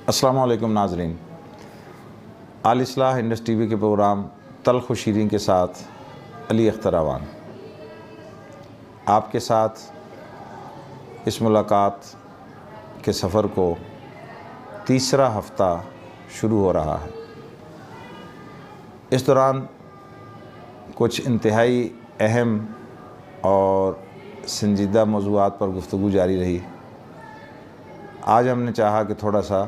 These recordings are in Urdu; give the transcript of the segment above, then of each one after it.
السلام علیکم ناظرین، آل اصلاح انڈس ٹی وی کے پروگرام تلخ و شیریں کے ساتھ علی اختر اعوان آپ کے ساتھ اس ملاقات کے سفر کو تیسرا ہفتہ شروع ہو رہا ہے۔ اس دوران کچھ انتہائی اہم اور سنجیدہ موضوعات پر گفتگو جاری رہی۔ آج ہم نے چاہا کہ تھوڑا سا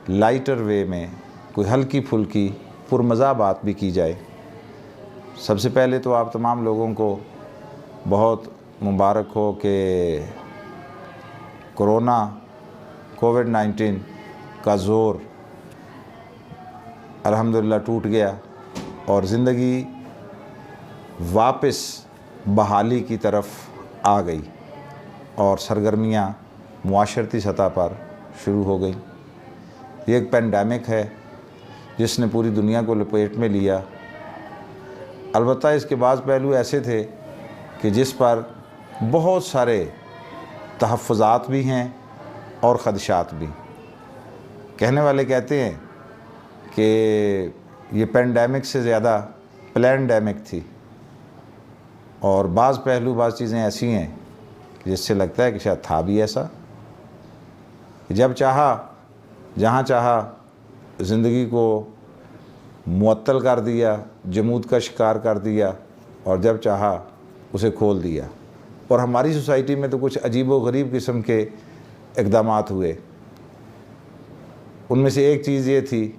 لائٹر وے میں کوئی ہلکی پھلکی پرمزہ بات بھی کی جائے۔ سب سے پہلے تو آپ تمام لوگوں کو بہت مبارک ہو کہ کووڈ-19 کا زور الحمدللہ ٹوٹ گیا اور زندگی واپس بحالی کی طرف آ گئی اور سرگرمیاں معاشرتی سطح پر شروع ہو گئی۔ یہ ایک پینڈیمک ہے جس نے پوری دنیا کو لپیٹ میں لیا۔ البتہ اس کے بعض پہلو ایسے تھے کہ جس پر بہت سارے تحفظات بھی ہیں اور خدشات بھی۔ کہنے والے کہتے ہیں کہ یہ پینڈیمک سے زیادہ پلینڈیمک تھی، اور بعض پہلو بعض چیزیں ایسی ہیں جس سے لگتا ہے کہ شاید تھا بھی ایسا۔ جب چاہا جہاں چاہا زندگی کو معطل کر دیا، جمود کا شکار کر دیا، اور جب چاہا اسے کھول دیا۔ اور ہماری سوسائٹی میں تو کچھ عجیب و غریب قسم کے اقدامات ہوئے۔ ان میں سے ایک چیز یہ تھی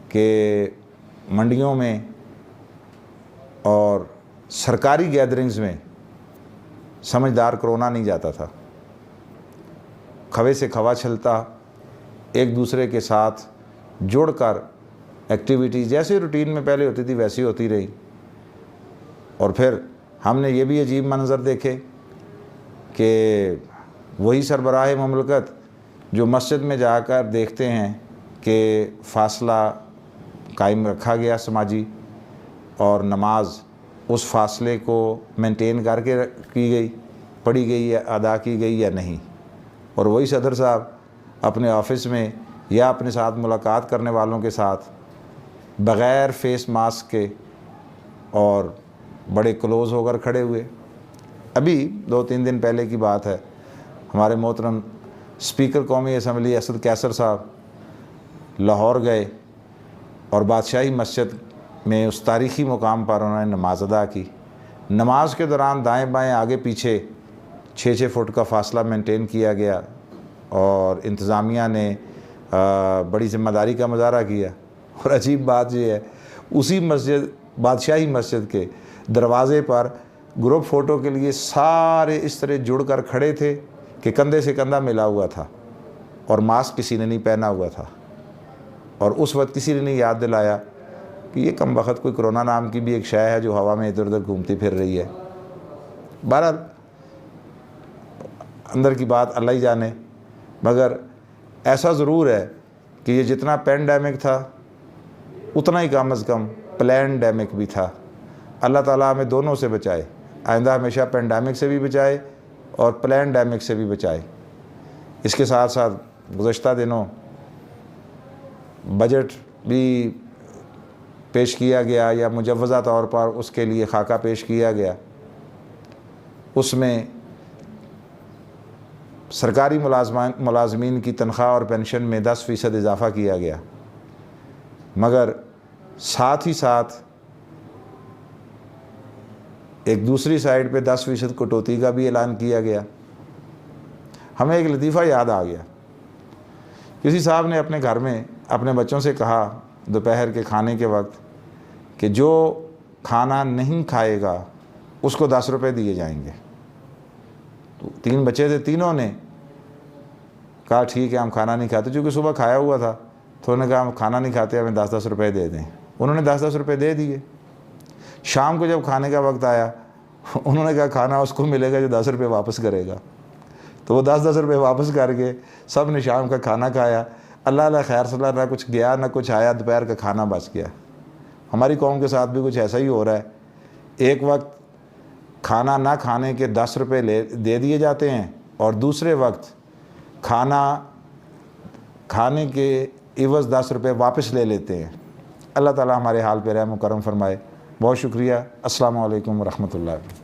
کہ منڈیوں میں اور سرکاری گیدرنگز میں سمجھدار کرونا نہیں جاتا تھا۔ کھوے سے کھوا چھلتا، ایک دوسرے کے ساتھ جڑ کر ایکٹیویٹیز جیسے روٹین میں پہلے ہوتی تھی ویسی ہوتی رہی۔ اور پھر ہم نے یہ بھی عجیب منظر دیکھے کہ وہی سربراہ مملکت جو مسجد میں جا کر دیکھتے ہیں کہ فاصلہ قائم رکھا گیا سماجی، اور نماز اس فاصلے کو مینٹین کر کے کی گئی، پڑھی گئی یا ادا کی گئی یا نہیں، اور وہی صدر صاحب اپنے آفس میں یا اپنے ساتھ ملاقات کرنے والوں کے ساتھ بغیر فیس ماسک کے اور بڑے کلوز ہو کر کھڑے ہوئے۔ ابھی 2-3 دن پہلے کی بات ہے، ہمارے محترم اسپیکر قومی اسمبلی اسد کیسر صاحب لاہور گئے اور بادشاہی مسجد میں اس تاریخی مقام پر انہوں نے نماز ادا کی۔ نماز کے دوران دائیں بائیں آگے پیچھے 6 فٹ کا فاصلہ مینٹین کیا گیا، اور انتظامیہ نے بڑی ذمہ داری کا مظاہرہ کیا۔ اور عجیب بات یہ ہے، اسی مسجد بادشاہی مسجد کے دروازے پر گروپ فوٹو کے لیے سارے اس طرح جڑ کر کھڑے تھے کہ کندھے سے کندھا ملا ہوا تھا، اور ماسک کسی نے نہیں پہنا ہوا تھا، اور اس وقت کسی نے نہیں یاد دلایا کہ یہ کم بخت کوئی کرونا نام کی بھی ایک شے ہے جو ہوا میں ادھر ادھر گھومتی پھر رہی ہے۔ بہرحال اندر کی بات اللہ ہی جانے، مگر ایسا ضرور ہے کہ یہ جتنا پینڈیمک تھا اتنا ہی کم از کم پلینڈیمک بھی تھا۔ اللہ تعالیٰ ہمیں دونوں سے بچائے، آئندہ ہمیشہ پینڈیمک سے بھی بچائے اور پلینڈیمک سے بھی بچائے۔ اس کے ساتھ ساتھ گزشتہ دنوں بجٹ بھی پیش کیا گیا، یا مجوزہ طور پر اس کے لیے خاکہ پیش کیا گیا۔ اس میں سرکاری ملازمین کی تنخواہ اور پینشن میں 10% اضافہ کیا گیا، مگر ساتھ ہی ساتھ ایک دوسری سائڈ پہ 10% کٹوتی کا بھی اعلان کیا گیا۔ ہمیں ایک لطیفہ یاد آ گیا۔ کسی صاحب نے اپنے گھر میں اپنے بچوں سے کہا دوپہر کے کھانے کے وقت کہ جو کھانا نہیں کھائے گا اس کو 10 روپے دیے جائیں گے۔ تو 3 بچے تھے، تینوں نے کہا ٹھیک ہے ہم کھانا نہیں کھاتے، چونکہ صبح کھایا ہوا تھا تو انہوں نے کہا ہم کھانا نہیں کھاتے، ہمیں 10 روپے دے دیں۔ انہوں نے 10 روپے دے دیے۔ شام کو جب کھانے کا وقت آیا انہوں نے کہا کھانا اس کو ملے گا جو 10 روپے واپس کرے گا۔ تو وہ 10 روپے واپس کر کے سب نے شام کا کھانا کھایا۔ اللہ اللہ خیر صلی اللہ، نہ کچھ گیا نہ کچھ آیا، دوپہر کا کھانا بچ گیا۔ ہماری قوم کے ساتھ بھی کچھ ایسا ہی ہو رہا ہے۔ ایک وقت کھانا نہ کھانے کے 10 روپے دے دیے جاتے ہیں، اور دوسرے وقت کھانا کھانے کے عوض 10 روپے واپس لے لیتے ہیں۔ اللہ تعالیٰ ہمارے حال پہ رحم و کرم فرمائے۔ بہت شکریہ۔ السلام علیکم ورحمۃ اللہ۔